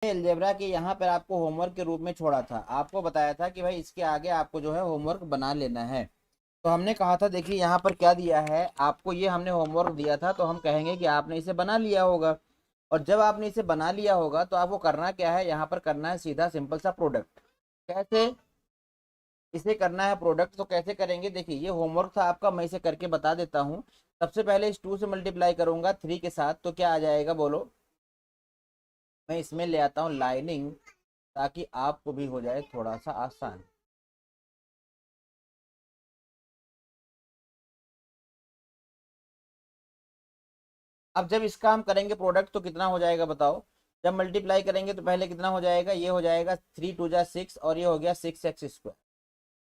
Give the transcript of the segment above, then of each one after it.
Algebra के यहाँ पर आपको होमवर्क के रूप में छोड़ा था, आपको बताया था कि भाई इसके आगे आपको जो है होमवर्क बना लेना है। तो हमने कहा था देखिए यहाँ पर क्या दिया है आपको, ये हमने होमवर्क दिया था तो हम कहेंगे कि आपने इसे बना लिया होगा। और जब आपने इसे बना लिया होगा तो आपको करना क्या है, यहाँ पर करना है सीधा सिंपल सा प्रोडक्ट। कैसे इसे करना है प्रोडक्ट, तो कैसे करेंगे देखिए, ये होमवर्क था आपका, मैं इसे करके बता देता हूँ। सबसे पहले इस 2 से मल्टीप्लाई करूंगा 3 के साथ, तो क्या आ जाएगा बोलो। मैं इसमें ले आता हूँ लाइनिंग, ताकि आपको भी हो जाए थोड़ा सा आसान। अब जब इसका हम करेंगे प्रोडक्ट तो कितना हो जाएगा बताओ। जब मल्टीप्लाई करेंगे तो पहले कितना हो जाएगा, ये हो जाएगा 3 2 जा 6 और ये हो गया 6x²।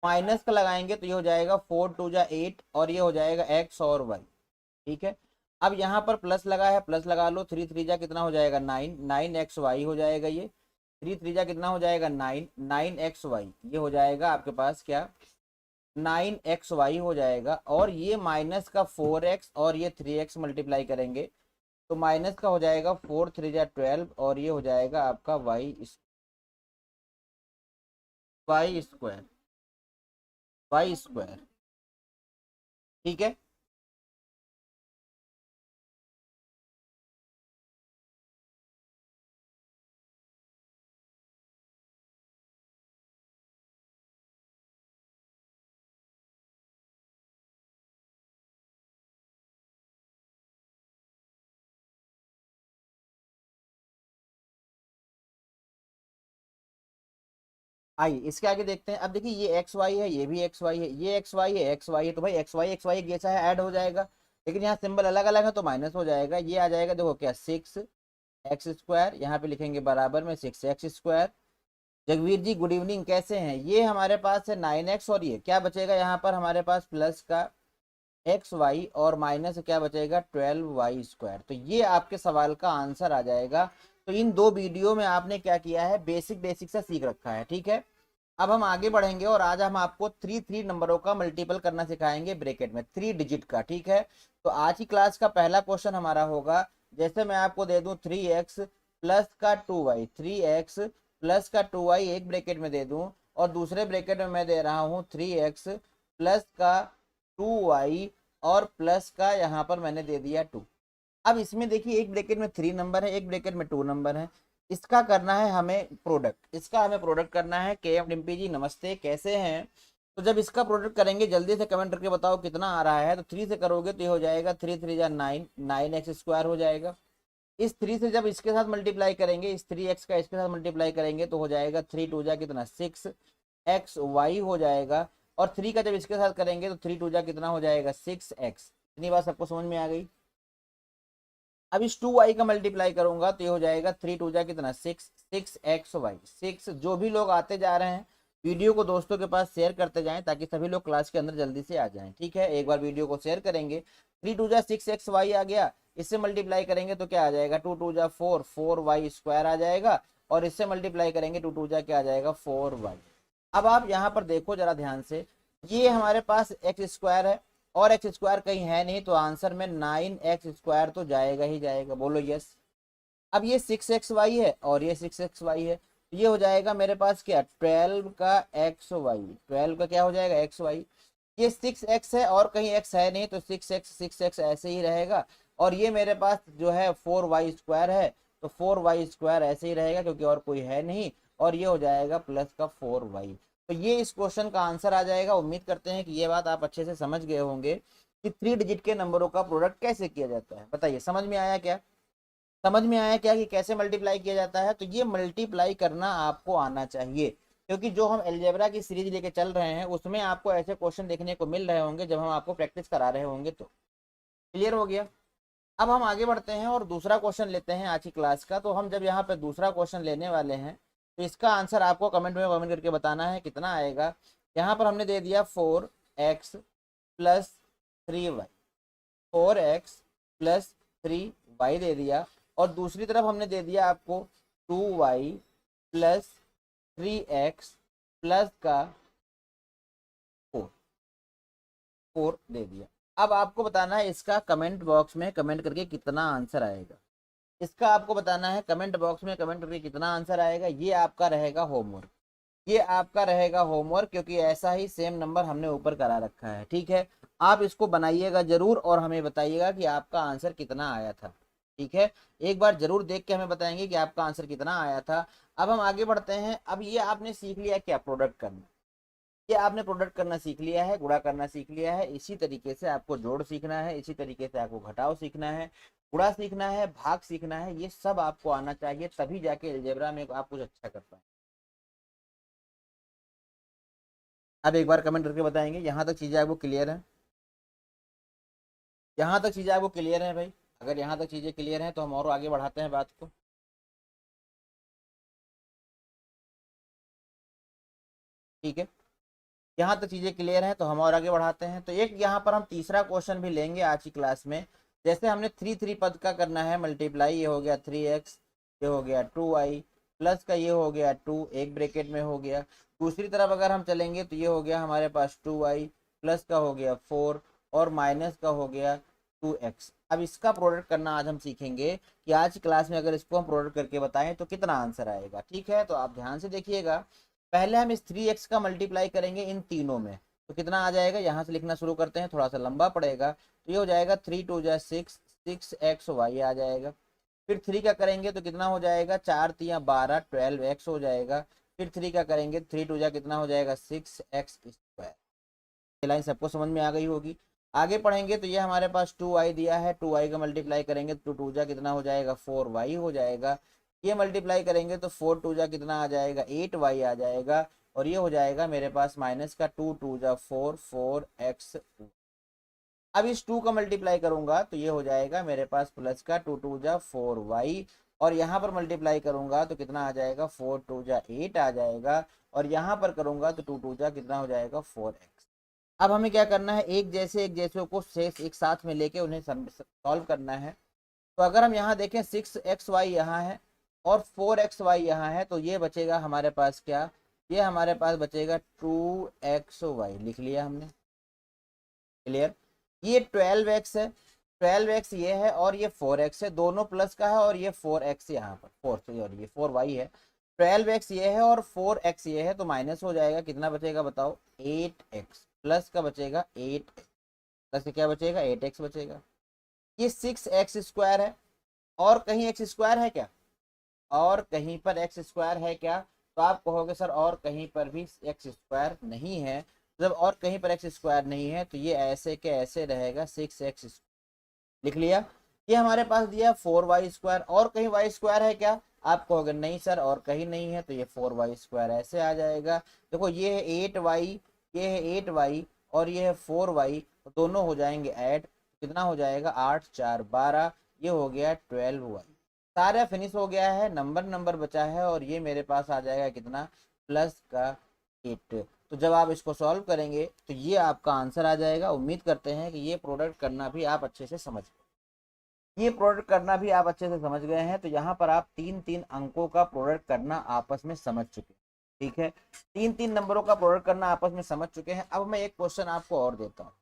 माइनस का लगाएंगे तो ये हो जाएगा 4 2 जा 8 और ये हो जाएगा x और y। ठीक है। अब यहाँ पर प्लस लगा है, प्लस लगा लो, 3 3 जा कितना हो जाएगा 9, 9xy हो जाएगा ये। 3 3 जा कितना हो जाएगा 9, 9xy ये हो जाएगा आपके पास क्या, 9xy हो जाएगा। और ये माइनस का 4x और ये 3x मल्टीप्लाई करेंगे तो माइनस का हो जाएगा 4 3 जा 12 और ये हो जाएगा आपका वाई स्क्वायर, वाई स्क्वायर। ठीक है। आइए इसके आगे देखते हैं। अब देखिए ये एक्स वाई है, ये भी एक्स वाई है, ये एक्स वाई है, एक्स वाई है, तो भाई एक्स वाई एक जैसा है, ऐड हो जाएगा। लेकिन यहाँ सिंबल अलग अलग है तो माइनस हो जाएगा। ये आ जाएगा देखो क्या, 6x², यहाँ पे लिखेंगे बराबर में 6x²। जगवीर जी गुड इवनिंग, कैसे हैं। ये हमारे पास है 9x और ये क्या बचेगा यहाँ पर हमारे पास प्लस का xy और माइनस क्या बचेगा 12y²। तो ये आपके सवाल का आंसर आ जाएगा। तो इन 2 वीडियो में आपने क्या किया है, बेसिक बेसिक सा सीख रखा है। ठीक है। अब हम आगे बढ़ेंगे और आज हम आपको 3 नंबरों का मल्टीपल करना सिखाएंगे ब्रैकेट में 3 डिजिट का। ठीक है। तो आज की क्लास का पहला क्वेश्चन हमारा होगा, जैसे मैं आपको दे दूं 3x प्लस का 2y, 3x प्लस का 2y एक ब्रैकेट में दे दूं और दूसरे ब्रैकेट में मैं दे रहा हूं 3x प्लस का 2y और प्लस का यहाँ पर मैंने दे दिया 2। अब इसमें देखिए एक ब्रैकेट में 3 नंबर है, एक ब्रैकेट में 2 नंबर है। इसका करना है हमें प्रोडक्ट, इसका हमें प्रोडक्ट करना है। के एम डिम्पी जी नमस्ते, कैसे हैं। तो जब इसका प्रोडक्ट करेंगे जल्दी से कमेंट करके बताओ कितना आ रहा है। तो 3 से करोगे तो ये हो जाएगा 3 3 जा 9, 9x² हो जाएगा। इस 3 से जब इसके साथ मल्टीप्लाई करेंगे, इस 3x का इसके साथ मल्टीप्लाई करेंगे तो हो जाएगा 3 2 जा कितना 6xy हो जाएगा। और 3 का जब इसके साथ करेंगे तो 3 2 जा कितना हो जाएगा 6x। इतनी बात सबको समझ में आ गई। अब इस 2y का मल्टीप्लाई करूंगा तो ये हो जाएगा 3 2 जा कितना 6xy। 6 जो भी लोग आते जा रहे हैं वीडियो को दोस्तों के पास शेयर करते जाएं ताकि सभी लोग क्लास के अंदर जल्दी से आ जाएं। ठीक है, एक बार वीडियो को शेयर करेंगे। 3 2 जा 6xy आ गया, इससे मल्टीप्लाई करेंगे तो क्या आ जाएगा 2 2 जा 4, 4y² आ जाएगा। और इससे मल्टीप्लाई करेंगे 2 2 जा क्या आ जाएगा 4y। अब आप यहाँ पर देखो जरा ध्यान से, ये हमारे पास x² है और x² कहीं है नहीं तो आंसर में 9x² तो जाएगा ही जाएगा, बोलो यस। अब ये 6xy है और ये 6xy है, तो ये हो जाएगा मेरे पास क्या 12 का xy, 12 का क्या हो जाएगा xy। ये 6x है और कहीं x है नहीं तो 6x ऐसे ही रहेगा। और ये मेरे पास जो है 4y² है तो 4y² ऐसे ही रहेगा क्योंकि और कोई है नहीं। और ये हो जाएगा प्लस का 4y। तो ये इस क्वेश्चन का आंसर आ जाएगा। उम्मीद करते हैं कि ये बात आप अच्छे से समझ गए होंगे कि 3 डिजिट के नंबरों का प्रोडक्ट कैसे किया जाता है। बताइए समझ में आया क्या, समझ में आया क्या कि कैसे मल्टीप्लाई किया जाता है। तो ये मल्टीप्लाई करना आपको आना चाहिए, क्योंकि जो हम अलजेब्रा की सीरीज लेके चल रहे हैं उसमें आपको ऐसे क्वेश्चन देखने को मिल रहे होंगे जब हम आपको प्रैक्टिस करा रहे होंगे। तो क्लियर हो गया। अब हम आगे बढ़ते हैं और दूसरा क्वेश्चन लेते हैं आज की क्लास का। तो हम जब यहाँ पे दूसरा क्वेश्चन लेने वाले हैं तो इसका आंसर आपको कमेंट में कमेंट करके बताना है कितना आएगा। यहाँ पर हमने दे दिया 4x plus 3y, 4x plus 3y दे दिया। और दूसरी तरफ हमने दे दिया आपको 2y प्लस 3x प्लस का 4 दे दिया। अब आपको बताना है इसका कमेंट बॉक्स में कमेंट करके कितना आंसर आएगा। इसका आपको बताना है, कमेंट बॉक्स में कमेंट करके कितना आंसर आएगा। ये आपका रहेगा होमवर्क, ये आपका रहेगा होमवर्क, क्योंकि ऐसा ही सेम नंबर हमने ऊपर करा रखा है। ठीक है, आप इसको बनाइएगा जरूर और हमें बताइएगा कि आपका आंसर कितना आया था। ठीक है, एक बार जरूर देख के हमें बताएंगे कि आपका आंसर कितना आया था। अब हम आगे बढ़ते हैं। अब ये आपने सीख लिया क्या, प्रोडक्ट करना। ये आपने प्रोडक्ट करना सीख लिया है, गुणा करना सीख लिया है। इसी तरीके से आपको जोड़ सीखना है, इसी तरीके से आपको घटाव सीखना है, गुणा सीखना है, भाग सीखना है। ये सब आपको आना चाहिए, तभी जाके अलजेब्रा में आप कुछ अच्छा कर पाए। अब एक बार कमेंट करके बताएंगे यहाँ तक चीजें आपको क्लियर है, यहाँ तक चीजें आपको क्लियर है भाई। अगर यहाँ तक चीजें क्लियर हैं तो हम और आगे बढ़ाते हैं बात को। ठीक है, यहाँ तक चीजें क्लियर हैं तो हम और आगे बढ़ाते हैं। तो एक यहाँ पर हम तीसरा क्वेश्चन भी लेंगे आज की क्लास में। जैसे हमने थ्री थ्री पद का करना है मल्टीप्लाई, ये हो गया 3x, ये हो गया 2y, प्लस का ये हो गया 2, एक ब्रेकेट में हो गया। दूसरी तरफ अगर हम चलेंगे तो ये हो गया हमारे पास 2y, प्लस का हो गया 4 और माइनस का हो गया 2x। अब इसका प्रोडक्ट करना आज हम सीखेंगे कि आज की क्लास में अगर इसको हम प्रोडक्ट करके बताएं तो कितना आंसर आएगा। ठीक है, तो आप ध्यान से देखिएगा। पहले हम इस 3x का मल्टीप्लाई करेंगे इन तीनों में, तो कितना आ जाएगा, यहाँ से लिखना शुरू करते हैं, थोड़ा सा लंबा पड़ेगा। तो ये हो जाएगा 3 2 जा 6, 6xy आ जाएगा। फिर 3 का करेंगे तो कितना हो जाएगा, 4 3 12, 12x हो जाएगा। फिर 3 का करेंगे, 3 2 जा कितना हो जाएगा, 6x²। ये लाइन सबको समझ में आ गई होगी। आगे पढ़ेंगे तो ये हमारे पास 2y दिया है, 2y का मल्टीप्लाई करेंगे तो 2 जा कितना हो जाएगा, 4y हो जाएगा। ये मल्टीप्लाई करेंगे तो 4 2 जा कितना आ जाएगा, 8y आ जाएगा। और ये हो जाएगा मेरे पास माइनस का 2 2 जा 4, 4x। अब इस 2 का मल्टीप्लाई करूंगा तो ये हो जाएगा मेरे पास प्लस का 2 2 जा 4y। और यहाँ पर मल्टीप्लाई करूंगा तो कितना आ जाएगा, 4 2 जा 8 आ जाएगा। और यहाँ पर करूंगा तो 2 2 जा कितना हो जाएगा, 4x। अब हमें क्या करना है, एक जैसे को शेष एक साथ में लेके उन्हें सॉल्व करना है। तो अगर हम यहाँ देखें 6xy यहाँ है और 4xy यहाँ है, तो ये बचेगा हमारे पास क्या, ये हमारे पास बचेगा 2xy। लिख लिया हमने, क्लियर। ये 12x है, 12x ये है और ये 4x है, दोनों प्लस का है। और ये 4x यहाँ पर 4 से, और ये 4y है। 12x ये है और 4x ये है, तो माइनस हो जाएगा, कितना बचेगा बताओ, 8x। प्लस का बचेगा 8x, प्लस क्या बचेगा, 8x बचेगा। ये 6x² है, और कहीं x² है क्या, और कहीं पर x² है क्या। तो आप कहोगे सर और कहीं पर भी x² नहीं है। जब और कहीं पर x² नहीं है तो ये ऐसे के ऐसे रहेगा 6x। लिख लिया। ये हमारे पास दिया 4y², और कहीं y² है क्या, आप कहोगे नहीं सर और कहीं नहीं है, तो ये 4y² ऐसे आ जाएगा। देखो ये है 8y, ये है 8y और ये है 4y, तो दोनों हो जाएंगे ऐड। कितना हो जाएगा, 8 4 12, ये हो गया 12y। सारा फिनिश हो गया है, नंबर बचा है, और ये मेरे पास आ जाएगा कितना, प्लस का 8। तो जब आप इसको सॉल्व करेंगे तो ये आपका आंसर आ जाएगा। उम्मीद करते हैं कि ये प्रोडक्ट करना भी आप अच्छे से समझ गए, ये प्रोडक्ट करना भी आप अच्छे से समझ गए हैं। तो यहाँ पर आप 3 3 अंकों का प्रोडक्ट करना आपस में समझ चुके हैं। ठीक है, 3 3 नंबरों का प्रोडक्ट करना आपस में समझ चुके हैं। अब मैं एक क्वेश्चन आपको और देता हूँ,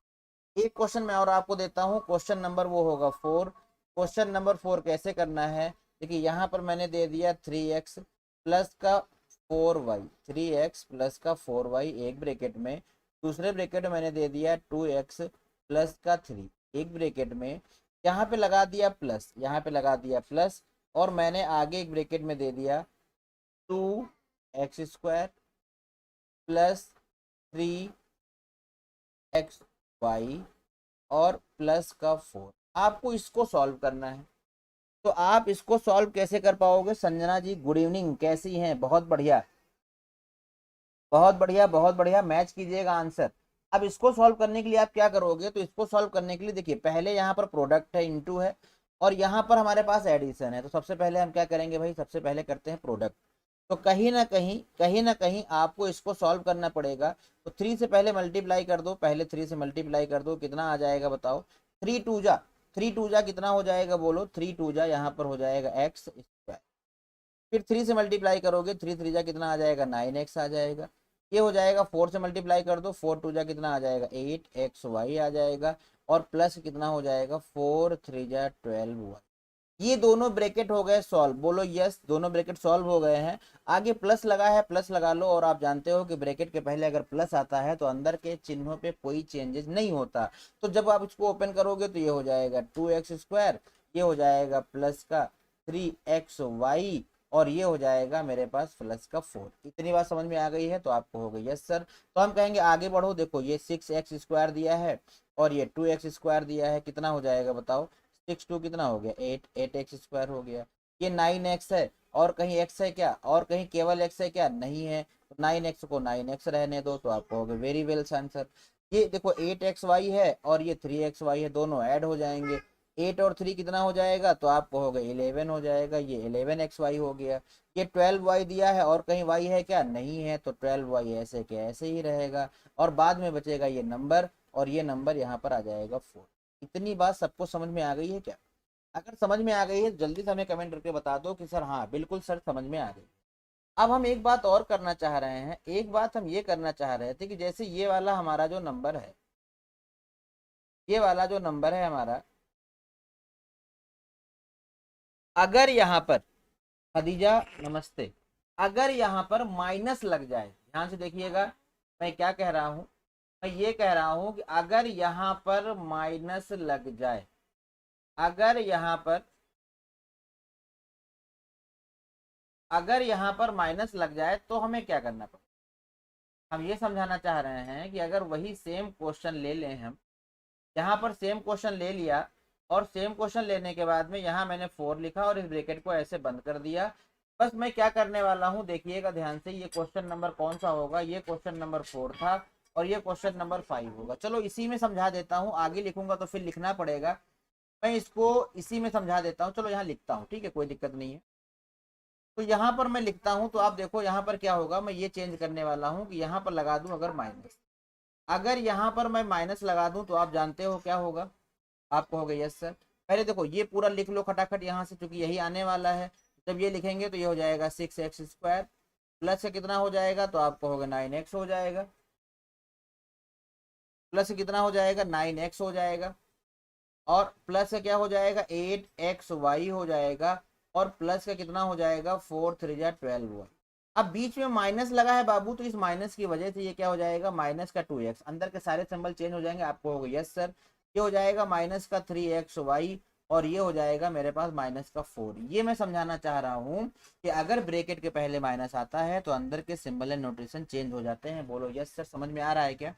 एक क्वेश्चन मैं और आपको देता हूँ। क्वेश्चन नंबर वो होगा 4। क्वेश्चन नंबर 4 कैसे करना है, देखिए यहाँ पर मैंने दे दिया 3x प्लस का 4y, 3x प्लस का 4y एक ब्रेकेट में, दूसरे ब्रेकेट में मैंने दे दिया 2x प्लस का 3 एक ब्रेकेट में। यहाँ पे लगा दिया प्लस, यहाँ पे लगा दिया प्लस, और मैंने आगे एक ब्रेकेट में दे दिया 2x² प्लस 3xy और प्लस का 4। आपको इसको सॉल्व करना है। तो आप इसको सॉल्व कैसे कर पाओगे, संजना जी गुड इवनिंग, कैसी हैं, बहुत बढ़िया, बहुत बढ़िया, बहुत बढ़िया, मैच कीजिएगा आंसर। अब इसको सॉल्व करने के लिए आप क्या करोगे, तो इसको सॉल्व करने के लिए देखिए पहले यहाँ पर प्रोडक्ट है, इनटू है, और यहाँ पर हमारे पास एडिशन है। तो सबसे पहले हम क्या करेंगे भाई, सबसे पहले करते हैं प्रोडक्ट। तो कहीं ना कहीं आपको इसको सॉल्व करना पड़ेगा। तो 3 से पहले मल्टीप्लाई कर दो, पहले 3 से मल्टीप्लाई कर दो, कितना आ जाएगा बताओ, 3 2 जा कितना हो जाएगा बोलो, 3 2 जा यहाँ पर हो जाएगा x²। फिर 3 से मल्टीप्लाई करोगे, 3 3 जा कितना आ जाएगा, 9x आ जाएगा। ये हो जाएगा 4 से मल्टीप्लाई कर दो, 4 2 जा कितना आ जाएगा, 8xy आ जाएगा। और प्लस कितना हो जाएगा, 4 3 जा 12y। ये दोनों ब्रैकेट हो गए सॉल्व, बोलो यस, दोनों ब्रैकेट सॉल्व हो गए हैं। आगे प्लस लगा है, प्लस लगा लो, और आप जानते हो कि ब्रैकेट के पहले अगर प्लस आता है तो अंदर के चिन्हों पे कोई चेंजेस नहीं होता। तो जब आप इसको ओपन करोगे तो ये हो जाएगा 2x², ये हो जाएगा प्लस का 3xy, और ये हो जाएगा मेरे पास प्लस का 4। इतनी बात समझ में आ गई है तो आपको हो गई यस सर। तो हम कहेंगे आगे बढ़ो, देखो ये 6x² दिया है और ये 2x² दिया है, कितना हो जाएगा बताओ, 6 2 कितना हो गया 8, 8x² हो गया। ये 9x है, और कहीं x है क्या, और कहीं केवल x है क्या, नहीं है, तो 9x को 9x रहने दो, तो आपको हो गया वेरी वेल आंसर। ये देखो 8xy है और ये 3xy है, दोनों ऐड हो जाएंगे, 8 और 3 कितना हो जाएगा, तो आपको हो गया 11 हो जाएगा, ये 11xy हो गया। ये 12y दिया है और कहीं y है क्या, नहीं है, तो 12y ऐसे के ऐसे ही रहेगा, और बाद में बचेगा ये नंबर, और ये नंबर यहाँ पर आ जाएगा 4। इतनी बात सबको समझ में आ गई है क्या? अगर समझ में आ गई है जल्दी से हमें कमेंट करके बता दो कि सर हाँ बिल्कुल सर समझ में आ गई। अब हम एक बात और करना चाह रहे हैं, एक बात हम ये करना चाह रहे थे कि जैसे ये वाला हमारा जो नंबर है, ये वाला जो नंबर है हमारा, अगर यहाँ पर, खदीजा नमस्ते, अगर यहाँ पर माइनस लग जाए, ध्यान से देखिएगा मैं क्या कह रहा हूँ, मैं ये कह रहा हूँ कि अगर यहाँ पर माइनस लग जाए, अगर यहाँ पर, अगर यहाँ पर माइनस लग जाए तो हमें क्या करना पड़ेगा। हम ये समझाना चाह रहे हैं कि अगर वही सेम क्वेश्चन ले लें हम, यहाँ पर सेम क्वेश्चन ले लिया, और सेम क्वेश्चन लेने के बाद में यहाँ मैंने 4 लिखा और इस ब्रैकेट को ऐसे बंद कर दिया। बस मैं क्या करने वाला हूँ देखिएगा ध्यान से, ये क्वेश्चन नंबर कौन सा होगा, ये क्वेश्चन नंबर 4 था और ये क्वेश्चन नंबर 5 होगा। चलो इसी में समझा देता हूँ, आगे लिखूंगा तो फिर लिखना पड़ेगा, मैं इसको इसी में समझा देता हूँ। चलो यहाँ लिखता हूँ, ठीक है, कोई दिक्कत नहीं है। तो यहाँ पर मैं लिखता हूँ, तो आप देखो यहाँ पर क्या होगा, मैं ये चेंज करने वाला हूँ कि यहाँ पर लगा दूं अगर माइनस, अगर यहाँ पर मैं माइनस लगा दूं तो आप जानते हो क्या होगा, आपको हो गया यस सर। पहले देखो ये पूरा लिख लो खटाखट यहाँ से, क्योंकि यही आने वाला है। जब ये लिखेंगे तो ये हो जाएगा 6x² प्लस से कितना हो जाएगा, तो आपको होगा 9x हो जाएगा, प्लस से कितना हो जाएगा 9x हो जाएगा, और प्लस का क्या हो जाएगा 8xy हो जाएगा, और प्लस का कितना हो जाएगा 4 3 12y। अब बीच में माइनस लगा है बाबू, तो इस माइनस की वजह से ये क्या हो जाएगा, माइनस का 2x, अंदर के सारे सिंबल चेंज हो जाएंगे, आपको होगा यस सर। ये हो जाएगा माइनस का 3xy, और ये हो जाएगा मेरे पास माइनस का 4। ये मैं समझाना चाह रहा हूँ कि अगर ब्रैकेट के पहले माइनस आता है तो अंदर के सिंबल एंड नोटेशन चेंज हो जाते हैं। बोलो यस सर, समझ में आ रहा है क्या,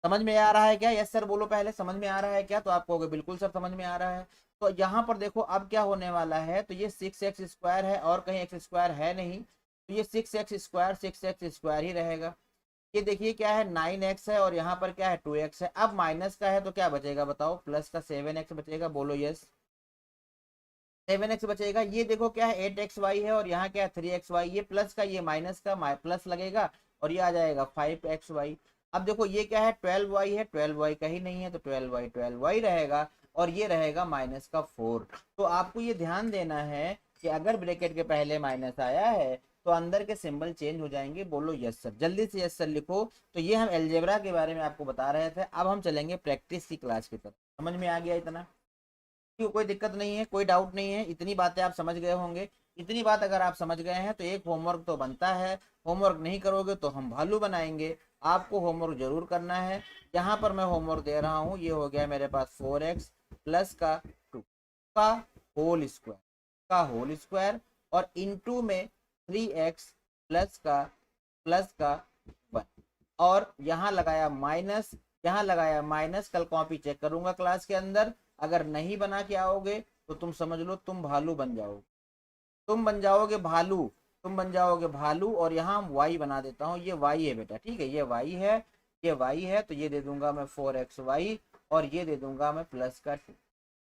समझ में आ रहा है क्या, यस सर बोलो पहले, समझ में आ रहा है क्या, तो आप कहोगे बिल्कुल सर समझ में आ रहा है। तो यहाँ पर देखो अब क्या होने वाला है, तो ये 6x² है और कहीं x² है नहीं, तो ये 6x² ही रहेगा। ये देखिए क्या है 9x है और यहाँ पर क्या है 2x है। अब माइनस का है तो क्या बचेगा बताओ, प्लस का 7x बचेगा, बोलो यस 7x बचेगा। ये देखो क्या है 8xy है और यहाँ क्या है 3xy, ये प्लस का ये माइनस का प्लस लगेगा, और ये आ जाएगा 5xy। अब देखो ये क्या है 12y है, 12y का ही नहीं है, तो 12y रहेगा, और ये रहेगा माइनस का 4। तो आपको ये ध्यान देना है कि अगर ब्रैकेट के पहले माइनस आया है तो अंदर के सिंबल चेंज हो जाएंगे। बोलो यस सर, जल्दी से यस सर लिखो। तो ये हम एलजेब्रा के बारे में आपको बता रहे थे, अब हम चलेंगे प्रैक्टिस की क्लास की तरफ। समझ में आ गया इतना, क्यों, कोई दिक्कत नहीं है, कोई डाउट नहीं है, इतनी बातें आप समझ गए होंगे। इतनी बात अगर आप समझ गए हैं तो एक होमवर्क तो बनता है, होमवर्क नहीं करोगे तो हम भालू बनाएंगे। आपको होमवर्क जरूर करना है। यहाँ पर मैं होमवर्क दे रहा हूँ, ये हो गया मेरे पास 4x प्लस का 2 का होल स्क्वायर और इनटू में 3x प्लस का 1, और यहाँ लगाया माइनस, यहाँ लगाया माइनस। कल कॉपी चेक करूंगा क्लास के अंदर, अगर नहीं बना के आओगे तो तुम समझ लो तुम भालू बन जाओगे, तुम बन जाओगे भालू, तुम बन जाओगे भालू। और यहाँ वाई बना देता हूँ, ये वाई है बेटा, ठीक है, ये वाई है, ये वाई है, तो ये दे दूंगा मैं 4xy, और ये दे दूंगा मैं प्लस का 2।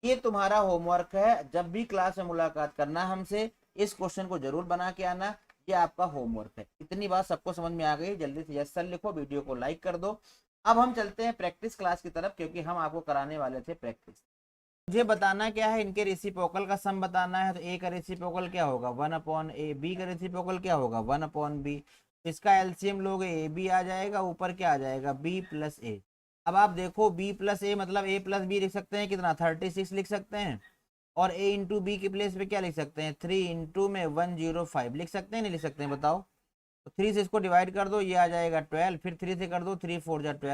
ये तुम्हारा होमवर्क है, जब भी क्लास में मुलाकात करना हमसे इस क्वेश्चन को जरूर बना के आना, ये आपका होमवर्क है। इतनी बात सबको समझ में आ गई, जल्दी से यस सर लिखो, वीडियो को लाइक कर दो। अब हम चलते हैं प्रैक्टिस क्लास की तरफ, क्योंकि हम आपको कराने वाले थे प्रैक्टिस। मुझे बताना क्या है, इनके रेसिप्रोकल का सम बताना है। तो ए का रेसिप्रोकल क्या होगा 1/a, बी का रेसिप्रोकल क्या होगा 1/b। इसका एलसीएम लोगे ए बी आ जाएगा, ऊपर क्या आ जाएगा b प्लस ए। अब आप देखो b प्लस ए मतलब a प्लस बी लिख सकते हैं, कितना 36 लिख सकते हैं। और a इंटू बी के प्लेस पे क्या लिख सकते हैं, 3 इंटू में 105 लिख सकते हैं, नहीं लिख सकते हैं बताओ। तो 3 से इसको डिवाइड कर दो, ये आ जाएगा 12, फिर 3 से कर दो, 3 4 जा 12